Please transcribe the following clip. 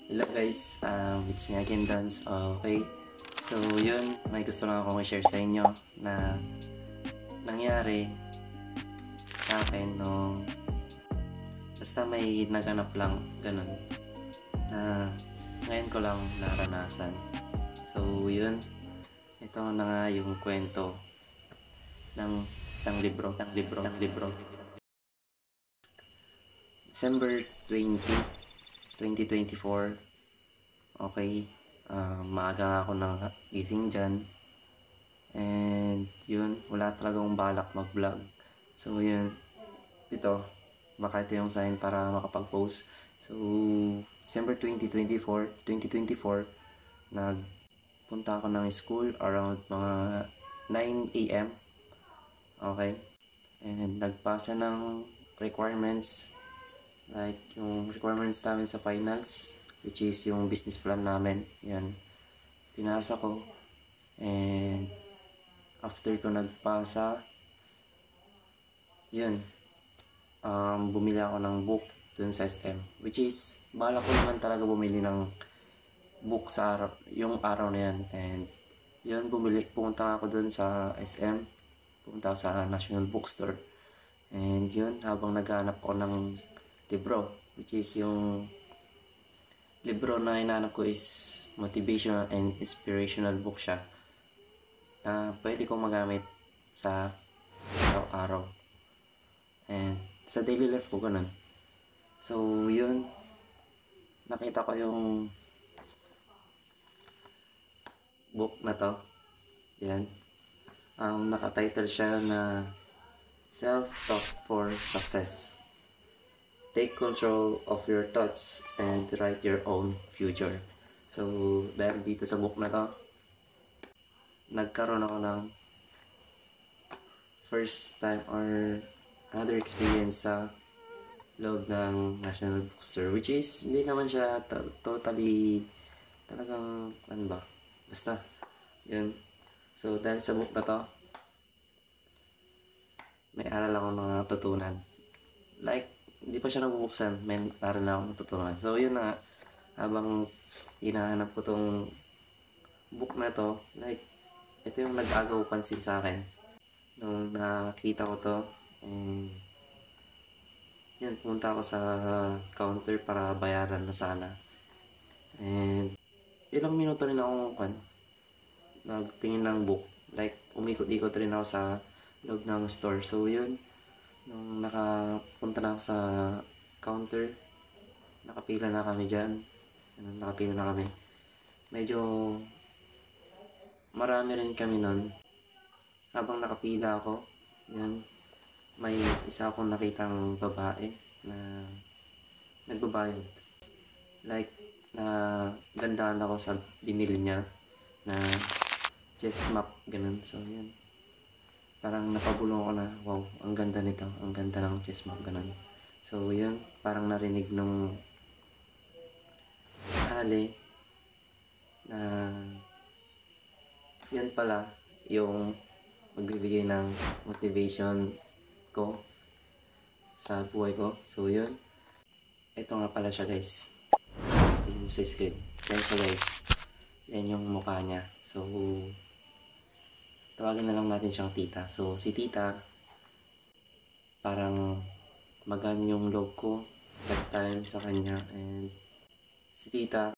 Hello guys, it's me again, Dance. Okay, so yun, may gusto lang akong i-share sa inyo na nangyari sa akin nung basta may naganap lang, ganun, na ngayon ko lang naranasan. So yun, ito na nga yung kwento ng isang libro. December 2024. Okay, maaga ako nang gising dyan. And yun, wala talagang balak mag-vlog. So yun, ito, baka ito yung sign para makapag-post. So, December 2024, nagpunta ako ng school around mga 9 AM. Okay, and nagpasa ng requirements, like yung requirements namin sa finals, which is yung business plan namin. Yan, pinasa ko. And after ko nagpasa, yun, bumili ako ng book dun sa SM, which is balak ko naman talaga bumili ng book sa yung araw na yan. And yun, pumunta ako dun sa SM, pumunta ako sa National Bookstore. And yun, habang naghanap ako ng libro, which is yung libro na hinahanap ko is motivational and inspirational book siya na pwede kong magamit sa araw-araw and sa daily life ko, ganun. So yun, nakita ko yung book na to. Yan, nakatitle siya na Self-Talk for Success. Take control of your thoughts and write your own future. So dahil dito sa book na to, nagkaroon ako ng first time or another experience sa loob ng National Bookstore, which is hindi naman siya totally talagang ano ba, basta yun. So dahil sa book na to, may aral akong mga natutunan. Like, hindi pa siya nabubuksan, may aral na akong natutunan. So yun na, habang hinahanap ko tong book na to, like, ito yung nag-agaw pansin sa akin nung nakita ko to. And yan, pumunta ako sa counter para bayaran na sana. And ilang minuto rin ako nagtingin ng book. Like, umikot-ikot rin ako sa loob ng store. So yun, nung nakapunta na ako sa counter, nakapila na kami dyan. Nakapila na kami. Medyo marami rin kami nun. Habang nakapila ako, yan, may isa akong nakitang babae na nagbabayad. Like, na gandaan ako sa binili niya na chest map, ganun. So yan, parang napabulong ko na, wow, ang ganda nito, ang ganda ng chest map, ganun. So yun, parang narinig nung ali na yan pala yung magbibigay ng motivation ko sa buhay ko. So yun, ito nga pala siya, guys. Tingnan mo sa screen. Yan siya, guys. Yan yung mukha niya. So tawagin na lang natin siyang tita. So si tita, parang magaan yung loob ko that time sa kanya. And si tita,